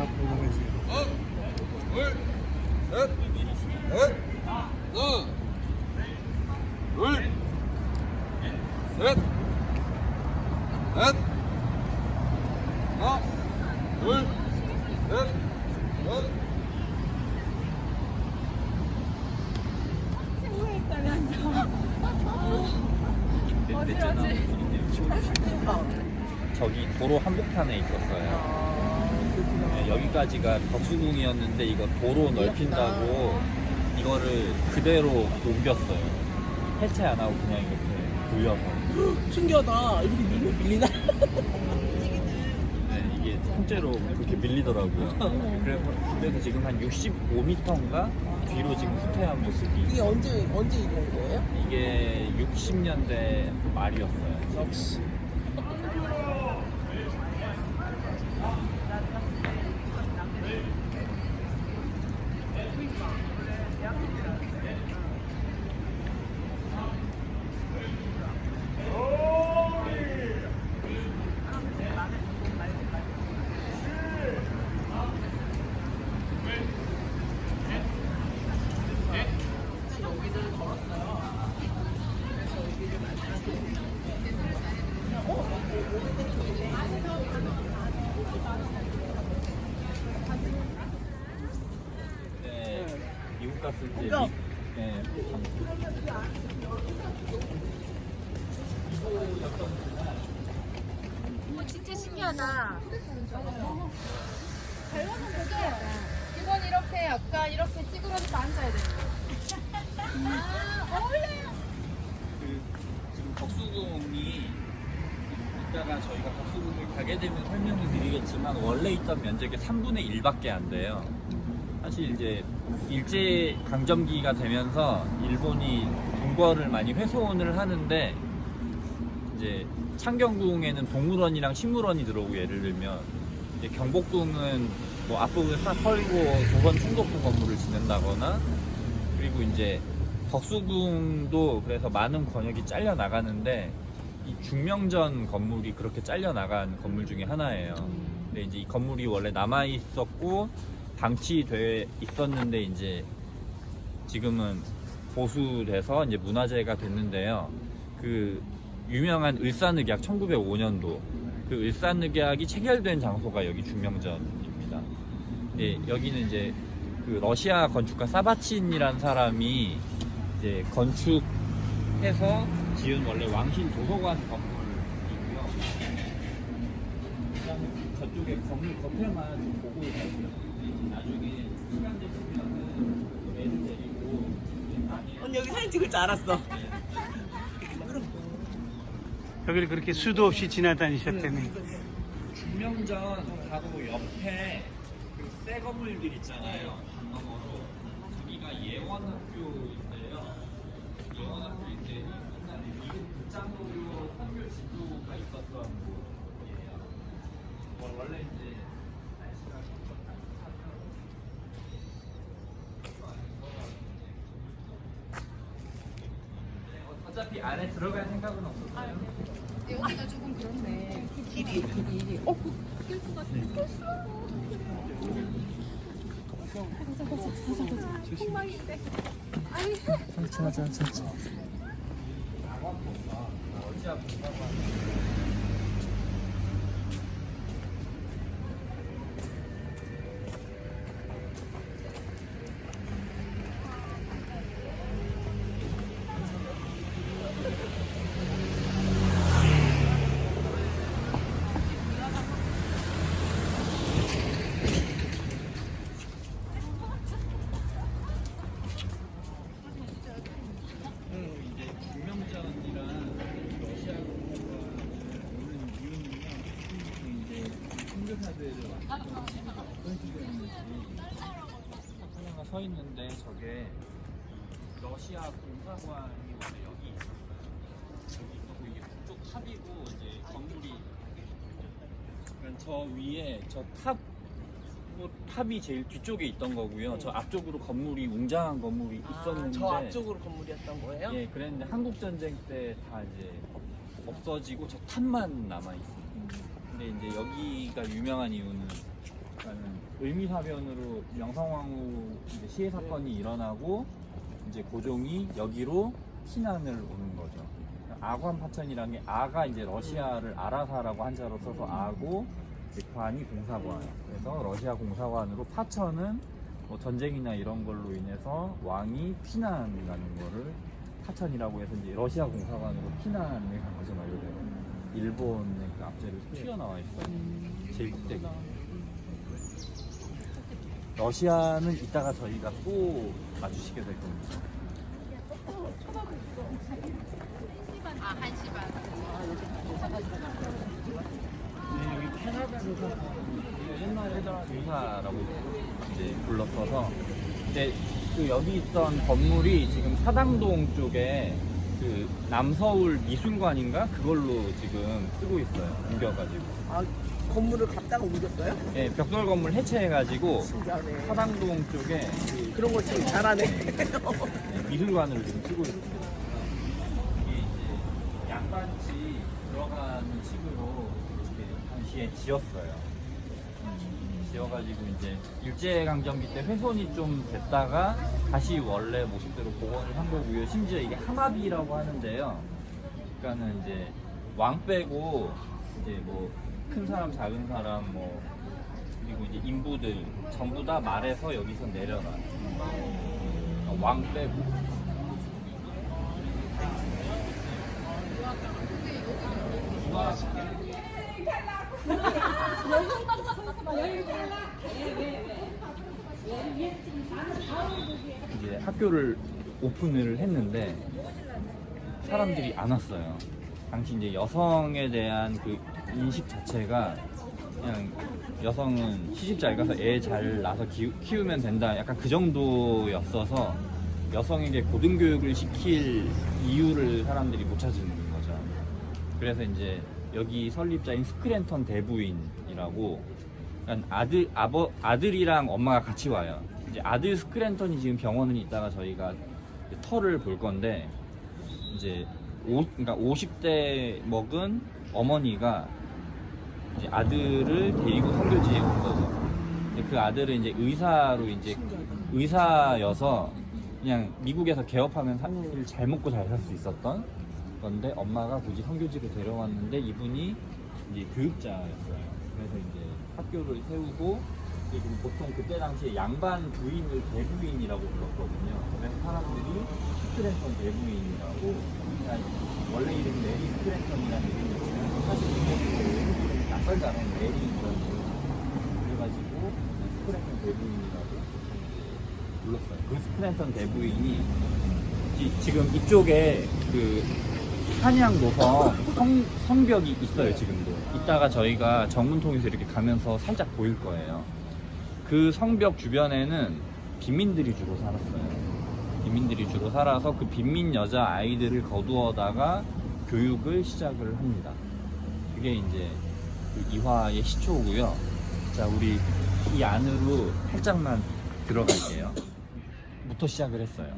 앞으로 보내주세요. 둘, 셋, 넷, 하나, 둘, 셋, 넷, 하나, 둘, 셋, 넷. 저기 도로 한복판에 있었어요. 네, 여기까지가 덕수궁이었는데 이거 도로 넓힌다고 이거를 그대로 옮겼어요. 해체 안 하고 그냥 이렇게 돌려서. 신기하다. 이렇게 밀리나? 네, 이게 통째로 그렇게 밀리더라고요. 그래서 지금 한 65m인가 뒤로 지금 후퇴한 모습이. 이게 언제 이런 거예요? 이게 60년대 말이었어요. 역시. 네, 미국 갔을 때 그러니까 네, 진짜 신기하다. 닮아는 되게 이건 이렇게 약간 이렇게 찌그러져서 앉아야 돼. 어울려요. 그 지금 덕수궁이 이따가 저희가 덕수궁을 가게 되면 설명을 드리겠지만 원래 있던 면적의 3분의 1밖에 안 돼요. 사실 이제 일제 강점기가 되면서 일본이 궁궐을 많이 훼손을 하는데 이제 창경궁에는 동물원이랑 식물원이 들어오고 예를 들면 이제 경복궁은 뭐 앞부분 싹 헐고 두 번 충격부 건물을 짓는다거나 그리고 이제 덕수궁도 그래서 많은 권역이 잘려 나가는데 이 중명전 건물이 그렇게 잘려 나간 건물 중에 하나예요. 근데 이제 이 건물이 원래 남아 있었고 방치돼 있었는데 이제 지금은 보수돼서 이제 문화재가 됐는데요. 그 유명한 을사늑약 1905년도 그 을사늑약이 체결된 장소가 여기 중명전입니다. 예, 여기는 이제 그 러시아 건축가 사바친이라는 사람이 이제 건축해서 지은 원래 왕실 도서관 건물이고요. 그다음에 저쪽에 건물 겉에만 좀 보고 있어요. 나중에 시간 되시면은 애들 데리고 언니 여기 사진 찍을 줄 알았어. 여기를 그렇게 수도 없이 지나다니셨다며. 중명전 바로 옆에 그 새 건물들 있잖아요. 강 너머로 저기가 예원학교인데요. 예원학교인데 옛날에 미국 극장도교 선교 지도가 있었던 곳이에요. 원래 이제 날씨가 좀 따뜻하면 어차피 안에 들어갈 생각은 없었어요. 여기가 조금 그렇네. 길이. 낄것 같아. 꼈어. 콩망인데. 아니. 어찌 아픈가 봐. 이제 중명전이랑 러시아군과 오는 이유는요. 이제 선교사들을 어떤 식으로 했는지 하나가 서 있는데 저게 러시아 공사관이 원래 여기 있었어요. 여기 있었고 이게 북쪽 탑이고 이제 건물이 그러니까 저 위에 탑이 제일 뒤쪽에 있던 거고요. 저 앞쪽으로 건물이 웅장한 건물이 있었는데 저 앞쪽으로 건물이었던 거예요? 예, 그랬는데 한국 전쟁 때 다 이제 없어지고 저 탑만 남아 있어요. 근데 이제 여기가 유명한 이유는 약간은 의미사변으로 명성황후 이제 시해 사건이 일어나고 이제 고종이 여기로 피난을 오는 거죠. 아관 파천이라는 게 아가 이제 러시아를 아라사라고 한자로 써서 아고, 관이 공사관. 그래서 러시아 공사관으로 파천은 뭐 전쟁이나 이런 걸로 인해서 왕이 피난을 가는 거를 파천이라고 해서 이제 러시아 공사관으로 피난을 간 거죠, 말 그대로. 일본의 그 앞제를 튀어나와 있어요. 제일 꼭대기. 러시아는 이따가 저희가 또 마주치게 될 겁니다. 아, 1시 반. 네, 여기 캐나다 유사. 옛날에 유사라고 이제 불렀어서 이제 그 여기 있던 건물이 지금 사당동 쪽에 그 남서울 미술관인가 그걸로 지금 쓰고 있어요. 옮겨가지고. 아, 건물을 갖다가 옮겼어요? 네, 벽돌 건물 해체해가지고 신기하네. 사당동 쪽에 그런 거 지금 잘하네. 미술관을 지금 쓰고 있습니다. 이게 이제 양반집 들어가는 식으로 이렇게 당시에 지었어요. 지어가지고 이제 일제강점기 때 훼손이 좀 됐다가 다시 원래 모습대로 복원을 한 거고요. 심지어 이게 함합이라고 하는데요. 그러니까는 이제 왕 빼고 이제 뭐 큰 사람, 작은 사람 뭐 그리고 이제 인부들 전부 다 말해서 여기서 내려라. 왕 빼고. 이제 학교를 오픈을 했는데 사람들이 안 왔어요. 당시 이제 여성에 대한 그 인식 자체가 그냥 여성은 시집 잘 가서 애 잘 낳아서 키우면 된다, 약간 그 정도였어서 여성에게 고등교육을 시킬 이유를 사람들이 못 찾는 거죠. 그래서 이제 여기 설립자인 스크랜턴 대부인이라고, 그러니까 아들이랑 엄마가 같이 와요. 이제 아들 스크랜턴이 지금 병원에 있다가 저희가 터를 볼 건데, 이제 그러니까 50대 먹은 어머니가 이제 아들을 데리고 선교지에 온 거죠. 근데 그 아들은 이제 의사여서 그냥 미국에서 개업하면 사실 잘 먹고 잘 살 수 있었던 건데, 엄마가 굳이 선교지로 데려왔는데 이분이 이제 교육자였어요. 그래서 이제 학교를 세우고, 이제 보통 그때 당시에 양반 부인을 대부인이라고 불렀거든요. 그래서 사람들이 스크랜턴 대부인이라고, 그러니까 원래 이름이 메리 스크랜턴이라는 이름이었지만 사실 이름이 낯설잖아요. 메리 이런 이름. 그래가지고 스크랜턴 대부인이라고 불렀어요. 그 스크랜턴 대부인이 지금 이쪽에 그 한양 노성 성벽이 있어요. 지금도. 이따가 저희가 정문 통해서 이렇게 가면서 살짝 보일 거예요. 그 성벽 주변에는 빈민들이 주로 살았어요. 빈민들이 주로 살아서 그 빈민 여자 아이들을 거두어다가 교육을 시작을 합니다. 그게 이제 그 이화의 시초고요. 자, 우리 이 안으로 살짝만 들어갈게요. 부터 시작을 했어요.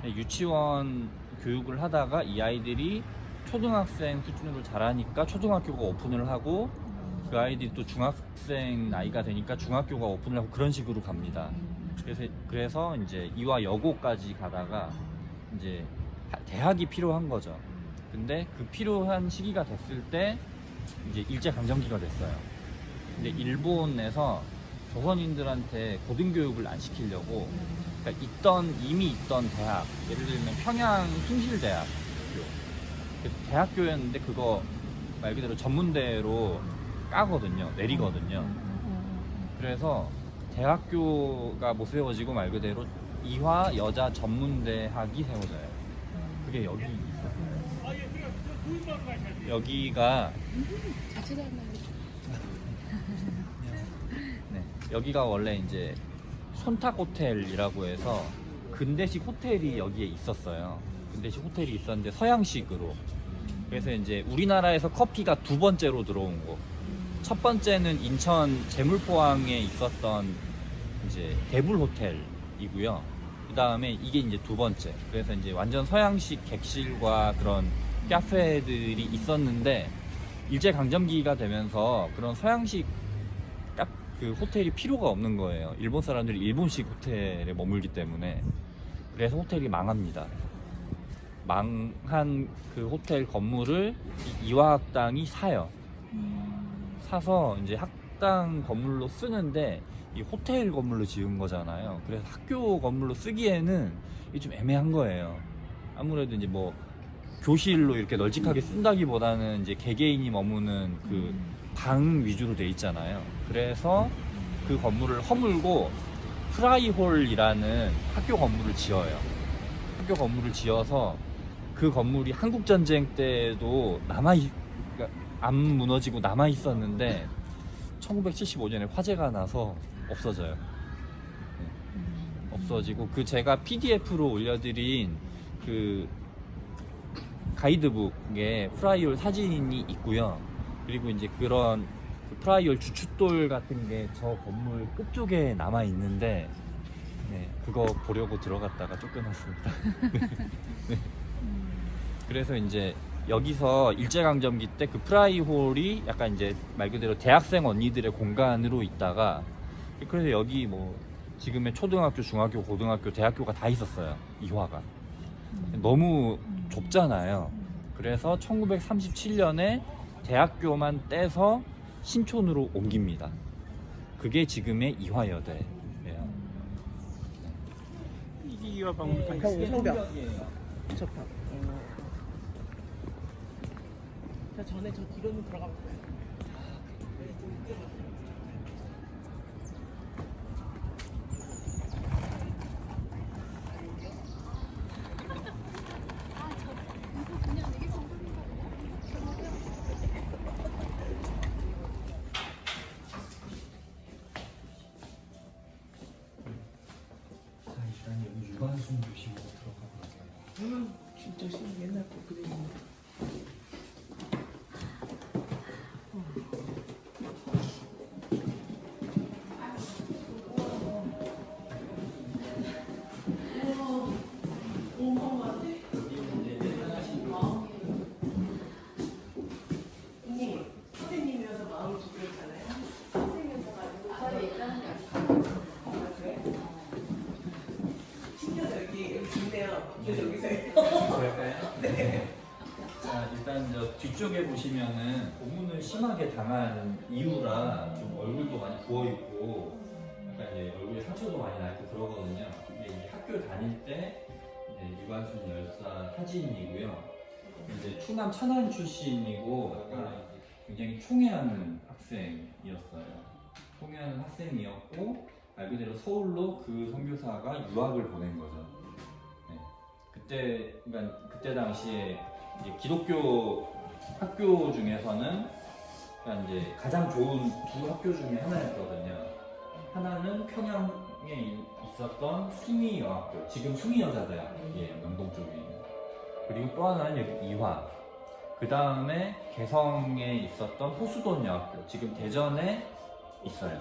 유치원 교육을 하다가 이 아이들이 초등학생 수준으로 자라니까 초등학교가 오픈을 하고, 그 아이들이 또 중학생 나이가 되니까 중학교가 오픈을 하고, 그런 식으로 갑니다. 그래서 이제 이화 여고까지 가다가 이제 대학이 필요한 거죠. 근데 그 필요한 시기가 됐을 때 이제 일제강점기가 됐어요. 근데 일본에서 조선인들한테 고등교육을 안 시키려고, 그러니까 이미 있던 대학, 예를 들면 평양 흰실대학교, 그 대학교였는데 그거 말 그대로 전문대로 까거든요. 내리거든요. 그래서 대학교가 못 세워지고 말 그대로 이화 여자 전문대학이 세워져요. 그게 여기 있었어요. 여기가 네, 여기가 원래 이제 손탁 호텔이라고 해서 근대식 호텔이 여기에 있었어요. 근대식 호텔이 있었는데 서양식으로. 그래서 이제 우리나라에서 커피가 두 번째로 들어온 곳. 첫 번째는 인천 제물포항에 있었던 이제 대불 호텔이고요. 그 다음에 이게 이제 두 번째. 그래서 이제 완전 서양식 객실과 그런 카페들이 있었는데, 일제강점기가 되면서 그런 서양식 그 호텔이 필요가 없는 거예요. 일본 사람들이 일본식 호텔에 머물기 때문에. 그래서 호텔이 망합니다. 망한 그 호텔 건물을 이화학당이 사요. 사서 이제 학당 건물로 쓰는데 이 호텔 건물로 지은 거잖아요. 그래서 학교 건물로 쓰기에는 이게 좀 애매한 거예요. 아무래도 이제 뭐 교실로 이렇게 널찍하게 쓴다기보다는 이제 개개인이 머무는 그 방 위주로 돼 있잖아요. 그래서 그 건물을 허물고 프라이홀이라는 학교 건물을 지어요. 학교 건물을 지어서 그 건물이 한국전쟁 때도 그러니까 안 무너지고 남아 있었는데 1975년에 화재가 나서 없어져요. 없어지고 그 제가 PDF로 올려드린 그 가이드북에 프라이홀 사진이 있고요. 그리고 이제 그런 그 프라이홀 주춧돌 같은 게 저 건물 끝쪽에 남아 있는데 네, 그거 보려고 들어갔다가 쫓겨났습니다. 네. 그래서 이제 여기서 일제강점기 때 그 프라이홀이 약간 이제 말 그대로 대학생 언니들의 공간으로 있다가 그래서 여기 뭐 지금의 초등학교, 중학교, 고등학교, 대학교가 다 있었어요. 이화가 너무 좁잖아요. 그래서 1937년에 대학교만 떼서 신촌으로 옮깁니다. 그게 지금의 이화여대예요. 이게 이화 박물관이에요. 성벽. 좋다. 저 전에 저 뒤로는 들어가봤어요. 자, 일단 여기 유관순 교실로 들어가 볼게요. 진짜 옛날 거 그림인데. 선생님이어서 마음을 주셨잖아요. 선생님이어서 가지고 있다는 게 신기하다. 여기 있네요. 여기서 네. 자, 일단 저 뒤쪽에 보시면은 고문을 심하게 당한 이유라 좀 얼굴도 많이 부어 있고, 약간 이제 얼굴에 상처도 많이 나 있고 그러거든요. 근데 이제 학교 다닐 때 이제 유관순 열사 사진이고요. 이제 충남 천안 출신이고 약간 굉장히 총애하는 학생이었어요. 총애하는 학생이었고 말 그대로 서울로 그 선교사가 유학을 보낸 거죠. 네. 그때 당시에 이제 기독교 학교 중에서는 그러니까 이제 가장 좋은 두 학교 중에 하나였거든요. 하나는 평양에 있었던 숭의여학교, 지금 숭의여자대학이에요, 명동 쪽에 있는. 그리고 또 하나는 여기 이화. 그 다음에 개성에 있었던 호수돈 여학교, 지금 대전에 있어요.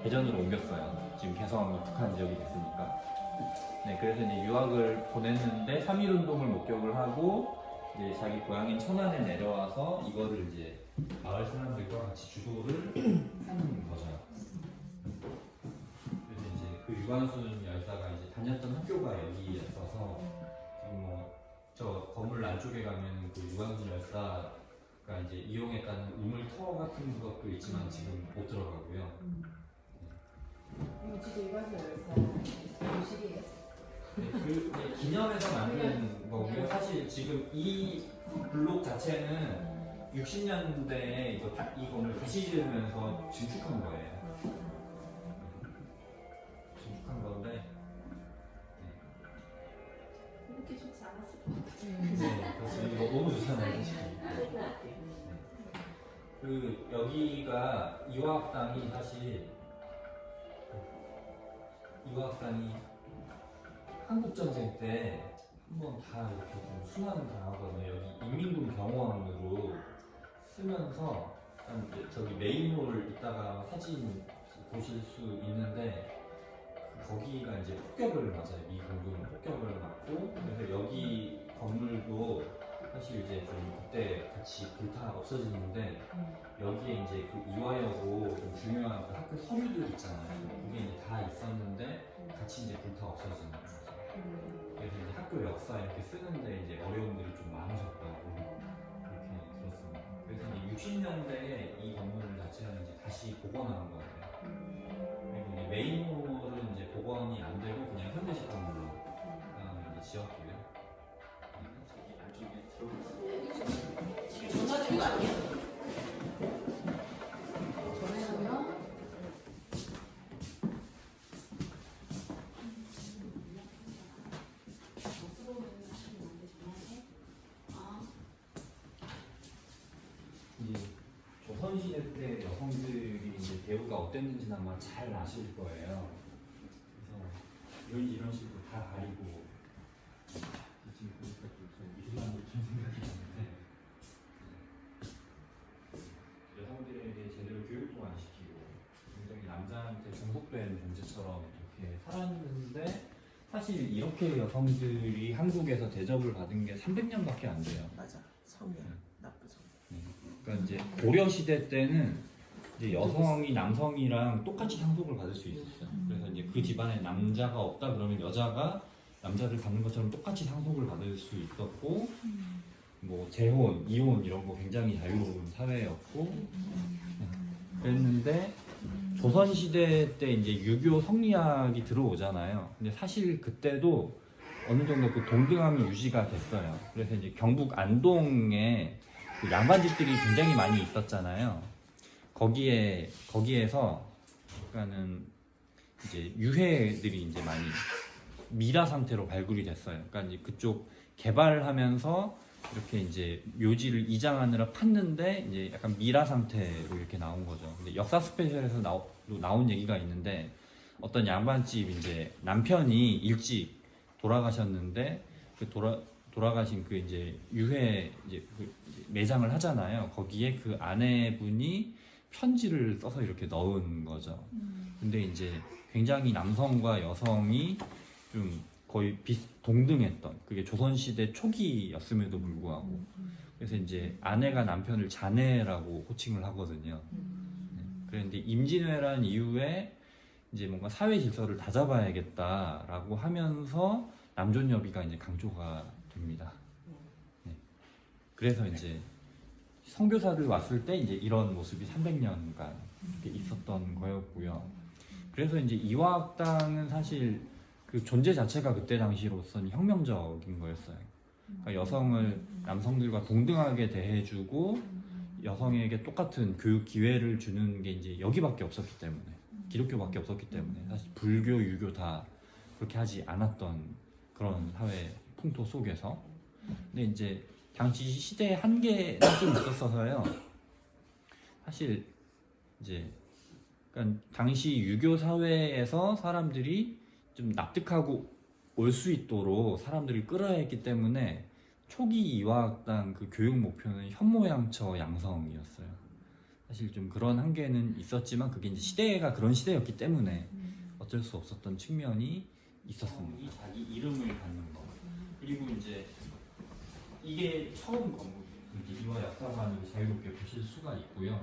대전으로 옮겼어요. 지금 개성이 북한 지역이 됐으니까. 네, 그래서 이제 유학을 보냈는데 3.1운동을 목격을 하고 이제 자기 고향인 천안에 내려와서 이거를 이제 마을 사람들과 같이 주도를 하는 거죠. 그래서 이제 그 유관순 열사가 이제 다녔던 학교가 여기였어서 지금 뭐 저 건물 안쪽에 가면 그 유관순 열사가 이제 이용했다는 우물터 같은 것도 있지만 지금 못 들어가고요. 이거 지금 이관수 열사 교실이에요. 네, 그 기념해서 만든 거고요. 사실 지금 이 블록 자체는 60년대에 이 건물 다시 지으면서 증축한 거예요. 증축한 건데 이렇게 좋지 않았을 것 같아요. 네, 그렇습니다. 이거 너무 좋잖아요. 그 여기가 이화학당이 사실 이화학당이 한국전쟁 때 한번 다 이렇게 좀 순환을 당하거든요. 여기 인민군 병원으로 쓰면서 저기 메인홀 있다가 사진 보실 수 있는데 거기가 이제 폭격을 맞아요. 미군군 폭격을 맞고 그래서 여기 건물도 사실 이제 좀 그때 같이 불타 없어지는데 여기에 이제 그 이화여고 좀 중요한 그 학교 서류들 있잖아요. 그게 이제 다 있었는데 같이 이제 불타 없어지는 거죠. 그래서 이제 학교 역사 이렇게 쓰는데 이제 어려움들이 좀 많으셨다고 그렇게 들었습니다. 그래서 이제 60년대에 이 건물 자체는 이제 다시 복원한 거예요. 그리고 이제 메인홀은 이제 복원이 안 되고 그냥 현대식 건물로 이제 지었고요. 저기 안쪽에 들어가서 전화주는 거 아니에요? 전화주면 이제 조선시대 때 여성들이 이제 배우가 어땠는지는 아마 잘 아실 거예요. 그래서 이런 식으로 다 가리고 지금 보니까 좀 이상한 생각이 드는데 여성들에게 제대로 교육도 안 시키고 굉장히 남자한테 종속된 존재처럼 이렇게 살았는데 사실 이렇게 여성들이 한국에서 대접을 받은 게 300년밖에 안 돼요. 맞아. 성이야. 나쁘죠. 그러니까 이제 고려 시대 때는 이제 여성이 남성이랑 똑같이 상속을 받을 수 있었어요. 그래서 이제 그 집안에 남자가 없다 그러면 여자가 남자를 받는 것처럼 똑같이 상속을 받을 수 있었고, 뭐 재혼, 이혼 이런 거 굉장히 자유로운 사회였고, 그랬는데 조선 시대 때 이제 유교 성리학이 들어오잖아요. 근데 사실 그때도 어느 정도 그 동등함이 유지가 됐어요. 그래서 이제 경북 안동에 그 양반집들이 굉장히 많이 있었잖아요. 거기에서 그러니까는 이제 유해들이 이제 많이 미라 상태로 발굴이 됐어요. 그러니까 이제 그쪽 개발하면서 이렇게 이제 묘지를 이장하느라 팠는데 이제 약간 미라 상태로 이렇게 나온 거죠. 근데 역사 스페셜에서 나온 얘기가 있는데 어떤 양반집 이제 남편이 일찍 돌아가셨는데 그 돌아가신 그 이제 유해 이제 그 매장을 하잖아요. 거기에 그 아내분이 편지를 써서 이렇게 넣은 거죠. 근데 이제 굉장히 남성과 여성이 좀 거의 동등했던 그게 조선시대 초기였음에도 불구하고 그래서 이제 아내가 남편을 자네라고 호칭을 하거든요. 그런데 임진왜란 이후에 이제 뭔가 사회 질서를 다잡아야겠다라고 하면서 남존여비가 이제 강조가 됩니다. 네. 그래서 이제 선교사들 왔을 때 이제 이런 모습이 300년간 이렇게 있었던 거였고요. 그래서 이제 이화학당은 사실 그 존재 자체가 그때 당시로서는 혁명적인 거였어요. 그러니까 여성을 남성들과 동등하게 대해주고 여성에게 똑같은 교육 기회를 주는 게 이제 여기밖에 없었기 때문에, 기독교밖에 없었기 때문에 사실 불교, 유교 다 그렇게 하지 않았던 그런 사회 풍토 속에서. 근데 이제 당시 시대의 한계가 좀 있었어서요. 사실 이제 그러니까 당시 유교 사회에서 사람들이 좀 납득하고 올 수 있도록 사람들을 끌어야 했기 때문에 초기 이화학당 그 교육 목표는 현모양처 양성이었어요. 사실 좀 그런 한계는 있었지만 그게 이제 시대가 그런 시대였기 때문에 어쩔 수 없었던 측면이 있었습니다. 자기 이름을 갖는 거. 그리고 이제 이게 처음 건물이에요. 이화 역사관을 자유롭게 보실 수가 있고요.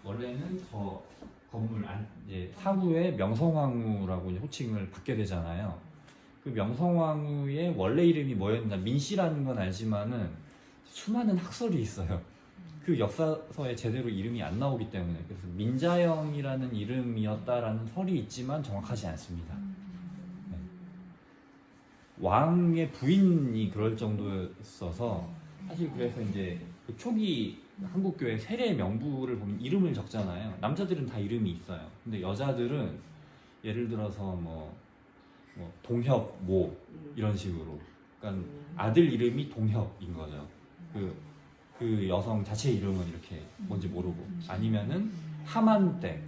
원래는 저 건물 이제 사후에 명성황후라고 호칭을 받게 되잖아요. 그 명성황후의 원래 이름이 뭐였나 민씨라는 건 알지만은 수많은 학설이 있어요. 그 역사서에 제대로 이름이 안 나오기 때문에. 그래서 민자영이라는 이름이었다라는 설이 있지만 정확하지 않습니다. 네. 왕의 부인이 그럴 정도였어서 사실 그래서 이제 그 초기 한국교회 세례 명부를 보면 이름을 적잖아요. 남자들은 다 이름이 있어요. 근데 여자들은 예를 들어서 뭐 동협 모 이런 식으로. 그러니까 아들 이름이 동협인 거죠. 그 여성 자체 이름은 이렇게 뭔지 모르고 아니면은 하만댁.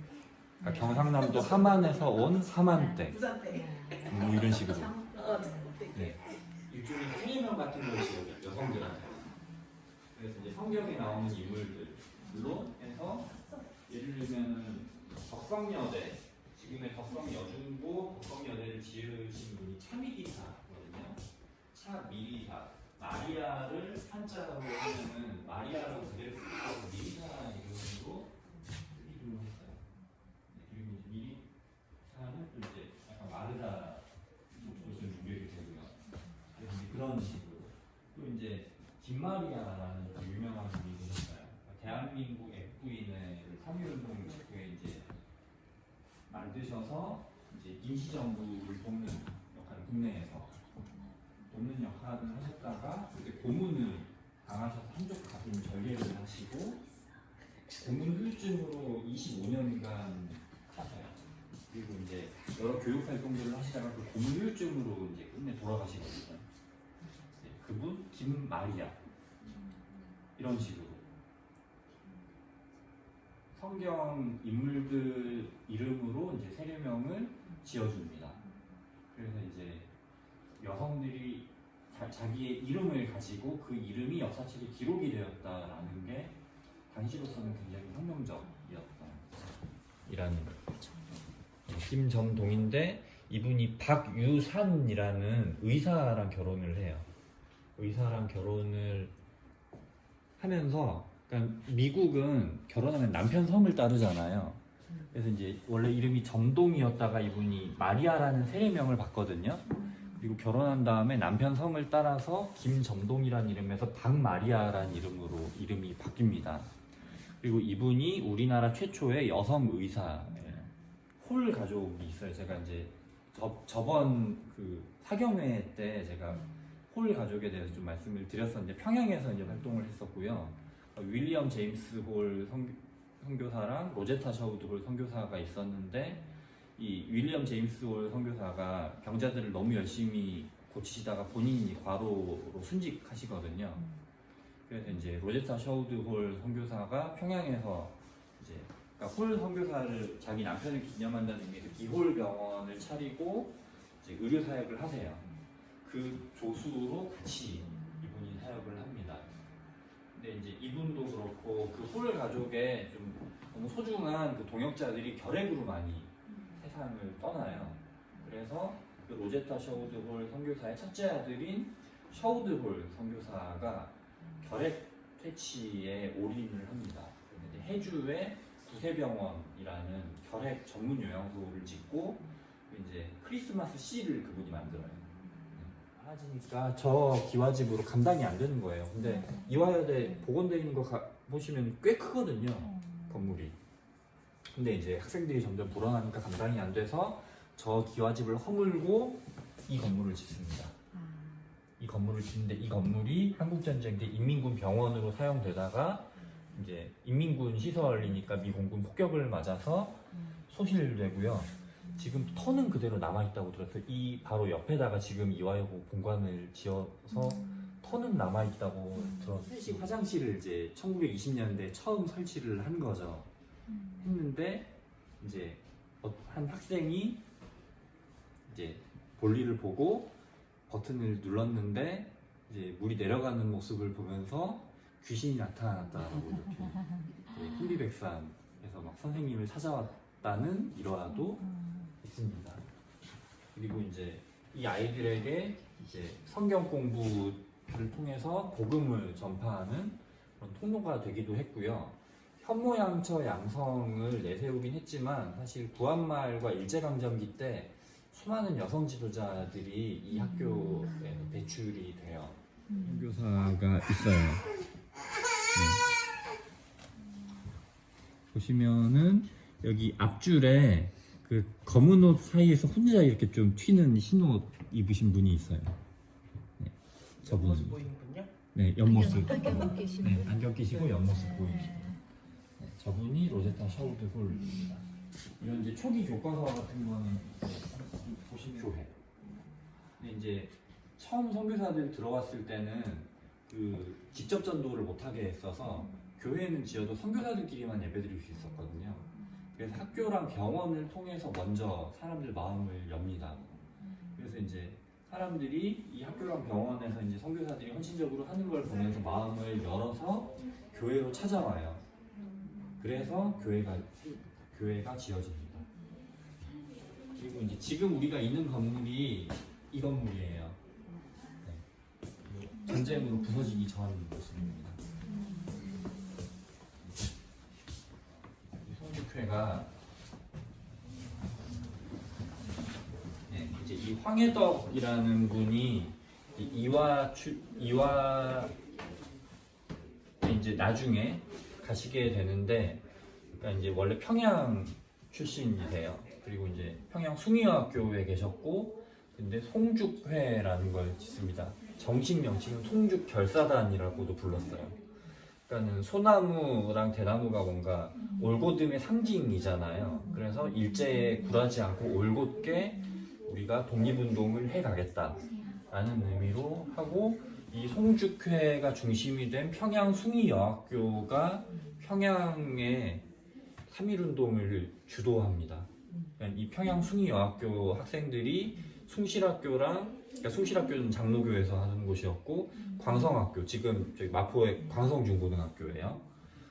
그러니까 경상남도 하만에서 온 하만댁. 뭐 이런 식으로. 네. 일종의 생일명 같은 것이에요. 여성들한테. 그래서 이제 성경에 나오는 인물들로 해서 예를 들면 덕성여대, 지금의 덕성여중고 덕성여대를 지으신 분이 차미리사거든요. 차미리사, 마리아를 한자로 하면은 마리아라고 그대로 쓰고 미리사 이름으로 이름을 했어요. 그리고 이제 미리사는 또 이제 약간 마르다 무슨 유래가 되고요. 그래서 이제 그런 식으로 또 이제 김마리아라는 또 유명한 분이 계셨어요. 대한민국 F부인을 3.1운동 직후에 이제 만드셔서 이제 임시정부를 돕는 역할을 국내에서 돕는 역할을 하셨다가 그때 고문을 당하셔서 한쪽 가슴 절개를 하시고 고문 후유증으로 25년간 하세요. 그리고 이제 여러 교육 활동들을 하시다가 그 고문 후유증으로 이제 끝내 돌아가시거든요. 네, 그분 김마리아 이런 식으로 성경 인물들 이름으로 이제 세례명을 지어줍니다. 그래서 이제 여성들이 자기의 이름을 가지고 그 이름이 역사책에 기록이 되었다라는 게 당시로서는 굉장히 혁명적이었다. 이라는 거죠. 김점동인데 이분이 박유산이라는 의사랑 결혼을 해요. 의사랑 결혼을 하면서 그러니까 미국은 결혼하면 남편 성을 따르잖아요. 그래서 이제 원래 이름이 점동이었다가 이분이 마리아라는 세례명을 받거든요. 그리고 결혼한 다음에 남편 성을 따라서 김점동이라는 이름에서 박마리아라는 이름으로 이름이 바뀝니다. 그리고 이분이 우리나라 최초의 여성 의사예요. 홀 가족이 있어요. 제가 이제 저번 그 사경회 때 제가 홀 가족에 대해서 좀 말씀을 드렸었는데 평양에서 이제 활동을 했었고요. 윌리엄 제임스 홀 선교사랑 로제타 샤우드 홀 선교사가 있었는데 이 윌리엄 제임스 홀 선교사가 병자들을 너무 열심히 고치시다가 본인이 과로로 순직하시거든요. 그래서 이제 로제타 샤우드 홀 선교사가 평양에서 이제 그러니까 홀 선교사를 자기 남편을 기념한다는 의미에서 기홀 병원을 차리고 이제 의료 사역을 하세요. 그 조수로 같이 이분이 사역을 합니다. 근데 이제 이분도 그렇고 그 홀 가족의 좀 너무 소중한 그 동역자들이 결핵으로 많이 세상을 떠나요. 그래서 그 로제타 샤우드 홀 선교사의 첫째 아들인 샤우드 홀 선교사가 결핵 퇴치에 올인을 합니다. 이제 해주에 구세병원이라는 결핵 전문 요양소를 짓고 이제 크리스마스 씨를 그분이 만들어요. 많아지니까 저 기와집으로 감당이 안 되는 거예요. 근데 이화여대 복원되어 있는 거 보시면 꽤 크거든요, 건물이. 근데 이제 학생들이 점점 불어나니까 감당이 안 돼서 저 기와집을 허물고 이 건물을 짓습니다. 이 건물을 짓는데 이 건물이 한국전쟁 때 인민군 병원으로 사용되다가 이제 인민군 시설이니까 미 공군 폭격을 맞아서 소실되고요. 지금 터는 그대로 남아있다고 들었어요. 이 바로 옆에다가 지금 이화여고 본관을 지어서 터는 남아있다고 들었어요. 이 화장실을 이제 1920년대 처음 설치를 한 거죠. 했는데 이제 한 학생이 이제 볼일을 보고 버튼을 눌렀는데 이제 물이 내려가는 모습을 보면서 귀신이 나타났다라고 이렇게 혼비백산에서 막 선생님을 찾아왔다는 일화도 있습니다. 그리고 이제 이 아이들에게 이제 성경 공부를 통해서 복음을 전파하는 그런 통로가 되기도 했고요. 현모양처 양성을 내세우긴 했지만 사실 구한말과 일제강점기 때 수많은 여성 지도자들이 이 학교에 배출이 돼요. 선교사가 있어요. 네. 보시면은 여기 앞줄에 그 검은 옷 사이에서 혼자 이렇게 좀 튀는 흰 옷 입으신 분이 있어요. 네. 저분. 옆모습 보이는 분요? 네, 옆모습. 안경 끼시고. 네, 안경 끼시고 옆모습 보이시고. 네, 저분이 로제타 샤우드 홀입니다. 이런 이제 초기 교과서 같은 거는 보시면 교회. 근데 이제 처음 선교사들 들어왔을 때는 그 직접 전도를 못하게 했어서 교회는 지어도 선교사들끼리만 예배드릴 수 있었거든요. 그래서 학교랑 병원을 통해서 먼저 사람들 마음을 엽니다. 그래서 이제 사람들이 이 학교랑 병원에서 이제 선교사들이 헌신적으로 하는 걸 보면서 마음을 열어서 교회로 찾아와요. 그래서 교회가 지어집니다. 그리고 이제 지금 우리가 있는 건물이 이 건물이에요. 네. 전쟁으로 부서지기 전 모습입니다. 이 송죽회가 이제 이 황해덕이라는 분이 이화에 이제 나중에 가시게 되는데, 그러니까 이제 원래 평양 출신이세요. 그리고 이제 평양 숭의여학교에 계셨고, 근데 송죽회라는 걸 짓습니다. 정식 명칭은 송죽결사단이라고도 불렀어요. 그러니까는 소나무랑 대나무가 뭔가 올곧음의 상징이잖아요. 그래서 일제에 굴하지 않고 올곧게 우리가 독립운동을 해가겠다라는 의미로 하고, 이 송죽회가 중심이 된 평양 숭의여학교가 평양의 3.1운동을 주도합니다. 그러니까 이 평양 숭의여학교 학생들이 그러니까 숭실학교는 장로교에서 하는 곳이었고, 광성학교, 지금 저희 마포의 광성중고등학교예요.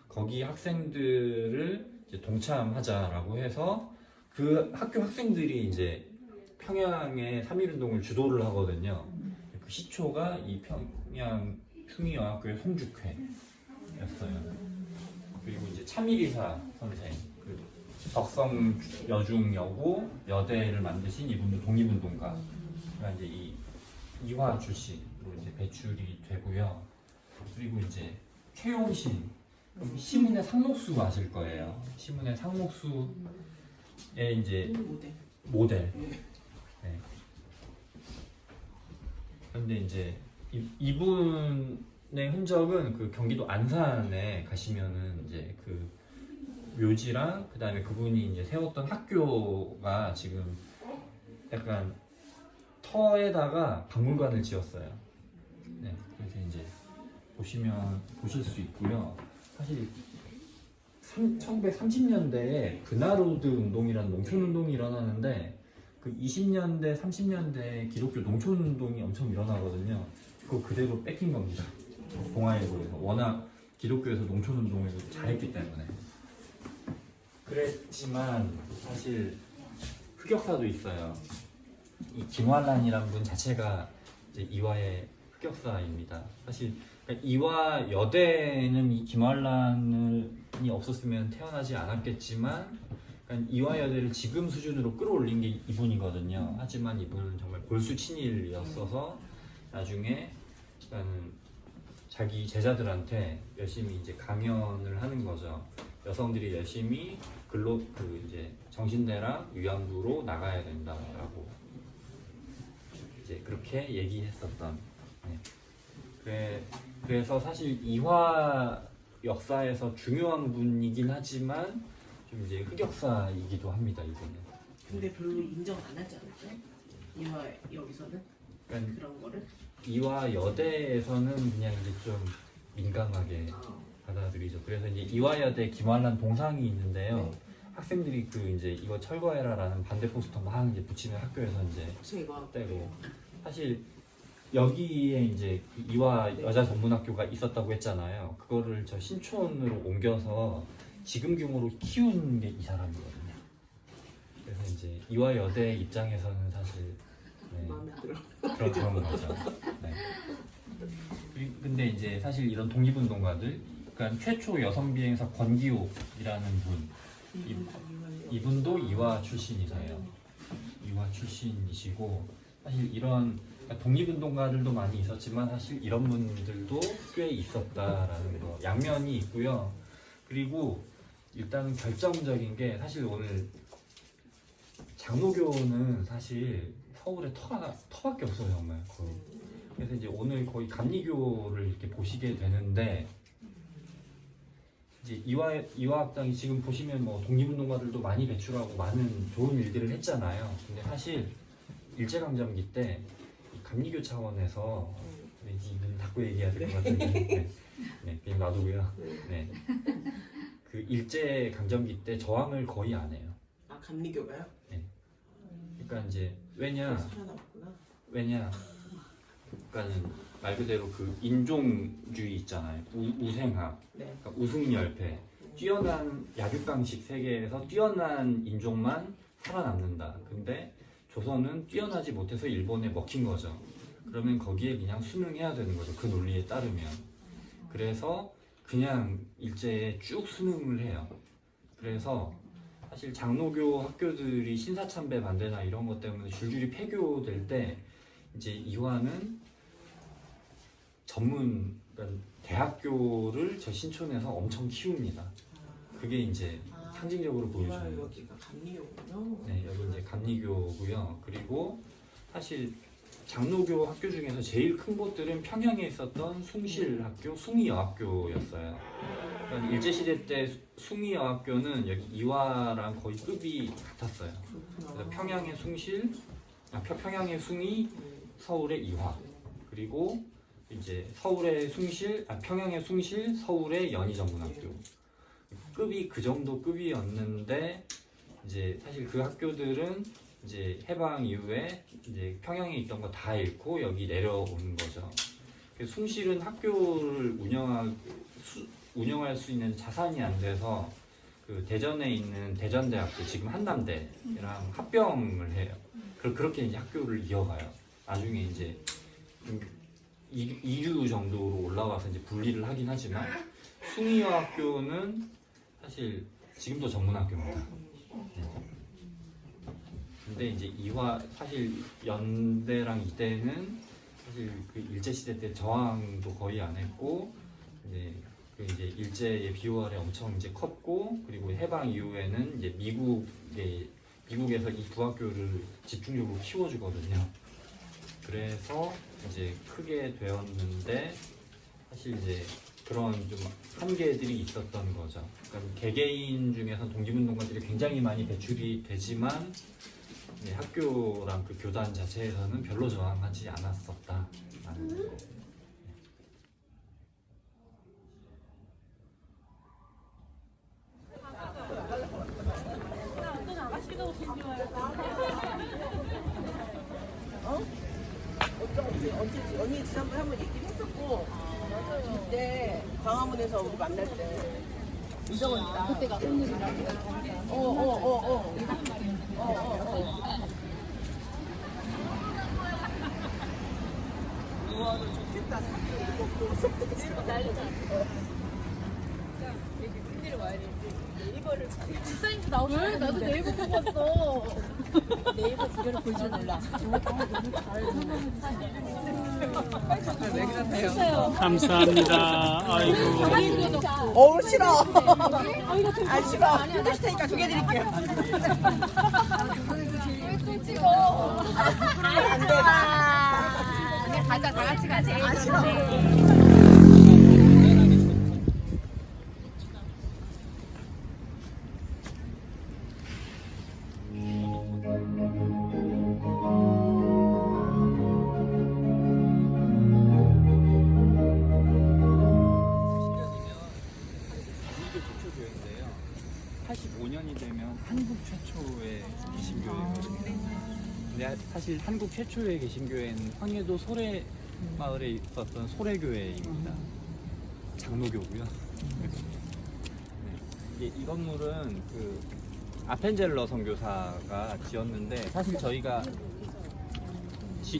거기 학생들을 이제 동참하자라고 해서 그 학교 학생들이 이제 평양의 3.1운동을 주도를 하거든요. 그 시초가 이 평양 숭의여학교의 송죽회였어요. 그리고 이제 차밀이사 선생, 그 덕성 여중여고 여대를 만드신 이분도 독립운동가. 그러니까 이제 이 이화 출신으로 이제 배출이 되고요. 그리고 이제 최용신, 시문의 상록수 아실 거예요. 시문의 상록수의 이제 모델. 네. 그런데 이제 이분의 흔적은 그 경기도 안산에 가시면은 이제 그 묘지랑 그다음에 그분이 이제 세웠던 학교가 지금 약간 터에다가 박물관을 지었어요. 네, 그래서 이제 보실 수 있고요. 사실 1930년대에 브나로드 운동이라는 농촌 운동이 일어나는데, 그 20년대, 30년대 기독교 농촌 운동이 엄청 일어나거든요. 그거 그대로 뺏긴 겁니다. 동아일보에서 워낙 기독교에서 농촌 운동을 잘했기 때문에. 그랬지만 사실 흑역사도 있어요. 이 김환란이라는 분 자체가 이제 이화의 흑역사입니다. 사실 이화 여대는 이 김환란이 없었으면 태어나지 않았겠지만, 그러니까 이화 여대를 지금 수준으로 끌어올린 게 이분이거든요. 하지만 이분은 정말 골수친일이었어서 나중에 그러니까 자기 제자들한테 열심히 이제 강연을 하는 거죠. 여성들이 열심히 이제 정신대랑 위안부로 나가야 된다라고 이제 그렇게 얘기했었던. 네. 그래서 사실 이화 역사에서 중요한 분이긴 하지만 좀 이제 흑역사이기도 합니다, 이분은. 근데 별로 인정 안 하지 않을까요? 이화 여기서는 그러니까 그런 거를? 이화 여대에서는 그냥 이제 좀 민감하게 받아들이죠. 그래서 이제 이화여대 김환란 동상이 있는데요. 네. 학생들이 그 이제 이거 철거해라라는 반대 포스터 막 이제 붙이면 학교에서 이제 제가 떼고, 사실 여기에 이제 이화 여자 전문학교가 있었다고 했잖아요. 그거를 저 신촌으로 옮겨서 지금 규모로 키운 게 이 사람이거든요. 그래서 이제 이화 여대 입장에서는 사실 마음에 들어. 그런 거죠. 네. 근데 이제 사실 이런 독립운동가들, 그러니까 최초 여성 비행사 권기옥이라는 분, 이분도 이화 출신이세요. 이화 출신이시고, 사실 이런 독립운동가들도 많이 있었지만 사실 이런 분들도 꽤 있었다라는 거, 양면이 있고요. 그리고 일단은 결정적인 게, 사실 오늘 장로교는 사실 서울에 터밖에 없어요, 정말 거의. 그래서 이제 오늘 거의 감리교를 이렇게 보시게 되는데, 이제 이화학당이 지금 보시면 뭐 독립운동가들도 많이 배출하고 많은 좋은 일들을 했잖아요. 근데 사실 일제강점기 때 이 감리교 차원에서, 이분 닫고 얘기해야 될 것 같은데, 네, 그냥 놔두고요. 네, 그 일제강점기 때 저항을 거의 안 해요. 아, 감리교가요? 네. 그러니까 이제 왜냐, 그러니까는 말 그대로 그 인종주의 있잖아요. 우생학, 네. 그러니까 우승열패, 뛰어난 약육강식 세계에서 뛰어난 인종만 살아남는다. 근데 조선은 뛰어나지 못해서 일본에 먹힌 거죠. 그러면 거기에 그냥 수능해야 되는 거죠. 그 논리에 따르면. 그래서 그냥 일제에 쭉 수능을 해요. 그래서 사실 장로교 학교들이 신사참배 반대나 이런 것 때문에 줄줄이 폐교될 때 이제 이화는 전문 그러니까 대학교를 저 신촌에서 엄청 키웁니다. 그게 이제 상징적으로 보여주는 거죠. 여기가 감리교군요. 네, 여기 이제 감리교고요. 그리고 사실 장로교 학교 중에서 제일 큰 곳들은 평양에 있었던 숭실학교, 숭의여학교였어요. 그러니까 일제시대 때 숭의여학교는 여기 이화랑 거의 급이 같았어요. 그래서 평양의 숭실, 평양의 숭의, 서울의 이화, 그리고 이제 서울의 숭실, 평양의 숭실, 서울의 연희전문학교. 급이 그 정도 급이었는데 이제 사실 그 학교들은 이제 해방 이후에 이제 평양에 있던 거 다 잃고 여기 내려오는 거죠. 그래서 숭실은 학교를 운영할 수 있는 자산이 안 돼서 그 대전에 있는 대전대학교 지금 한남대랑 합병을 해요. 그렇게 이제 학교를 이어가요. 나중에 이제 2류 정도로 올라가서 이제 분리를 하긴 하지만 숭의여학교는 사실 지금도 전문학교입니다. 네. 근데 이제 이화 사실 연대랑 이때는 사실 그 일제 시대 때 저항도 거의 안 했고 이제 그 이제 일제의 비호 아래 엄청 이제 컸고 그리고 해방 이후에는 이제 미국에서 이 두 학교를 집중적으로 키워주거든요. 그래서 이제 크게 되었는데 사실 이제 그런 좀 한계들이 있었던 거죠. 그러니까 개개인 중에서 독립운동가들이 굉장히 많이 배출이 되지만 학교랑 그 교단 자체에서는 별로 저항하지 않았었다라는 거. 언니 지난번에 한번 얘기를 했었고 그때 광화문에서 우리 만날 때 이정원이다. 그때가 오늘이랑 좋겠다. 사진 난리다. 집사님도 나오셨는데 나도 네이버 보고 왔어. 네이버 주변을 볼 줄 몰라. 감사합니다. 아이고. 어우 싫어. 아 싫어. 휴대시 테니까 2개 드릴게요. 또 찍어. 안 돼. 가자, 다 같이 가자. 아 싫어. 개신교인데요. 85년이 되면 한국 최초의 개신교회거든요. 근데 사실 한국 최초의 개신교회는 황해도 소래 마을에 있었던 소래교회입니다. 장로교고요. 네. 이 건물은 그 아펜젤러 선교사가 지었는데 사실 저희가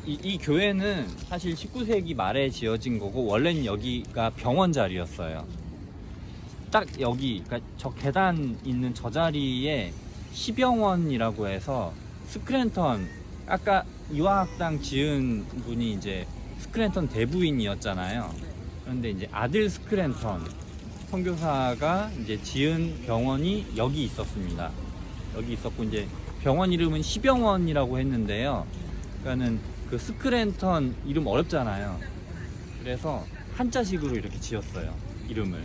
이 교회는 사실 19세기 말에 지어진 거고 원래는 여기가 병원 자리였어요. 딱 여기, 그러니까 저 계단 있는 저 자리에 시병원이라고 해서 스크랜턴, 아까 이화학당 지은 분이 이제 스크랜턴 대부인이었잖아요. 그런데 이제 아들 스크랜턴 선교사가 이제 지은 병원이 여기 있었습니다. 여기 있었고 이제 병원 이름은 시병원이라고 했는데요. 그러니까는 그 스크랜턴 이름 어렵잖아요. 그래서 한자식으로 이렇게 지었어요. 이름을.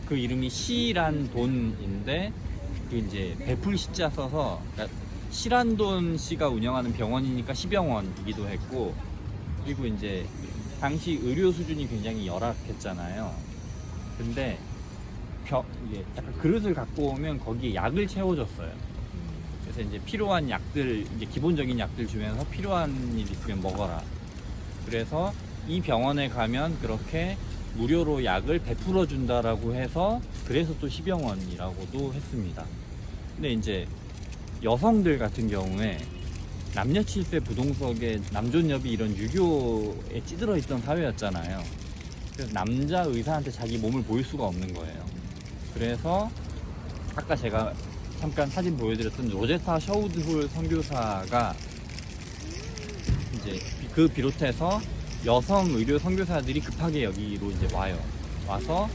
그 이름이 시란돈인데 그 이제 베풀 시자 써서 그러니까 시란돈 씨가 운영하는 병원이니까 시병원이기도 했고 그리고 이제 당시 의료 수준이 굉장히 열악했잖아요. 근데 이게 약간 그릇을 갖고 오면 거기에 약을 채워줬어요. 그래서 이제 필요한 약들, 이제 기본적인 약들 주면서 필요한 일 있으면 먹어라. 그래서 이 병원에 가면 그렇게 무료로 약을 베풀어 준다라고 해서 그래서 또 시병원이라고도 했습니다. 근데 이제 여성들 같은 경우에 남녀 7세 부동석에 남존여비 이런 유교에 찌들어 있던 사회였잖아요. 그래서 남자 의사한테 자기 몸을 보일 수가 없는 거예요. 그래서 아까 제가 잠깐 사진 보여드렸던 로제타 셔우드홀 선교사가 이제 그 비롯해서 여성 의료 선교사들이 급하게 여기로 이제 와서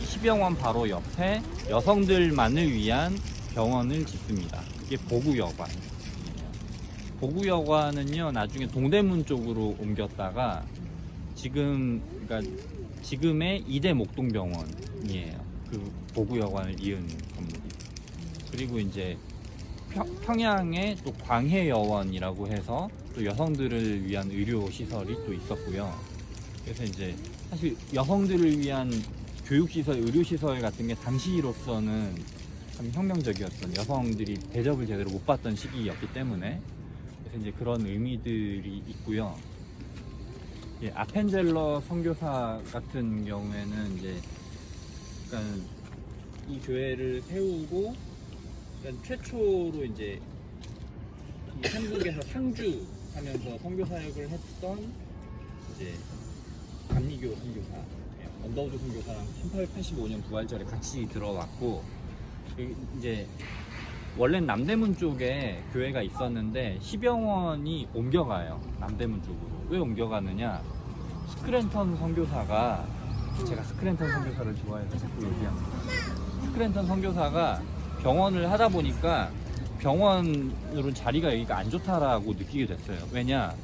이 시병원 바로 옆에 여성들만을 위한 병원을 짓습니다. 이게 보구여관. 보구여관은요, 나중에 동대문 쪽으로 옮겼다가 그러니까 지금의 이대 목동병원이에요. 그 보구여관을 이은 건물이. 그리고 이제 평양에 또 광해여원이라고 해서 또 여성들을 위한 의료 시설이 또 있었고요. 그래서 이제 사실 여성들을 위한 교육시설, 의료시설 같은 게 당시로서는 참 혁명적이었던, 여성들이 대접을 제대로 못 받던 시기였기 때문에 그래서 이제 그런 의미들이 있고요. 예, 아펜젤러 선교사 같은 경우에는 이제 그러니까 이 교회를 세우고 그러니까 최초로 이제 이 한국에서 상주하면서 선교 사역을 했던 이제 감리교 선교사, 언더우드 선교사랑 1885년 부활절에 같이 들어왔고, 이제 원래는 남대문 쪽에 교회가 있었는데 시병원이 옮겨가요. 남대문 쪽으로. 왜 옮겨가느냐? 스크랜턴 선교사가, 제가 스크랜턴 선교사를 좋아해서 자꾸 얘기합니다. 스크랜턴 선교사가 병원을 하다 보니까 병원으로 자리가 여기가 안 좋다라고 느끼게 됐어요. 왜냐?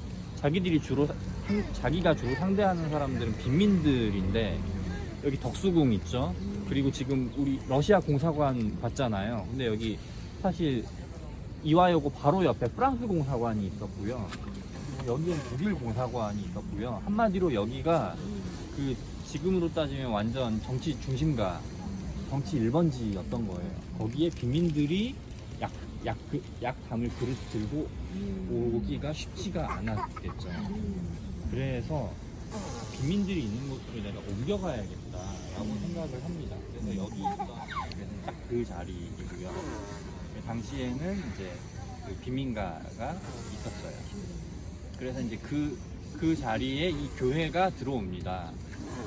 자기가 주로 상대하는 사람들은 빈민들인데, 여기 덕수궁 있죠? 그리고 지금 우리 러시아 공사관 봤잖아요. 근데 여기 사실 이화여고 바로 옆에 프랑스 공사관이 있었고요. 여기엔 독일 공사관이 있었고요. 한마디로 여기가 그 지금으로 따지면 완전 정치 중심가, 정치 1번지였던 거예요. 거기에 빈민들이 약 담을 그릇 들고 오기가 쉽지가 않았겠죠. 그래서 빈민들이 있는 곳으로 내가 옮겨가야겠다라고 생각을 합니다. 그래서 여기 있던 딱 그 자리이고요. 당시에는 이제 그 빈민가가 있었어요. 그래서 이제 그 자리에 이 교회가 들어옵니다.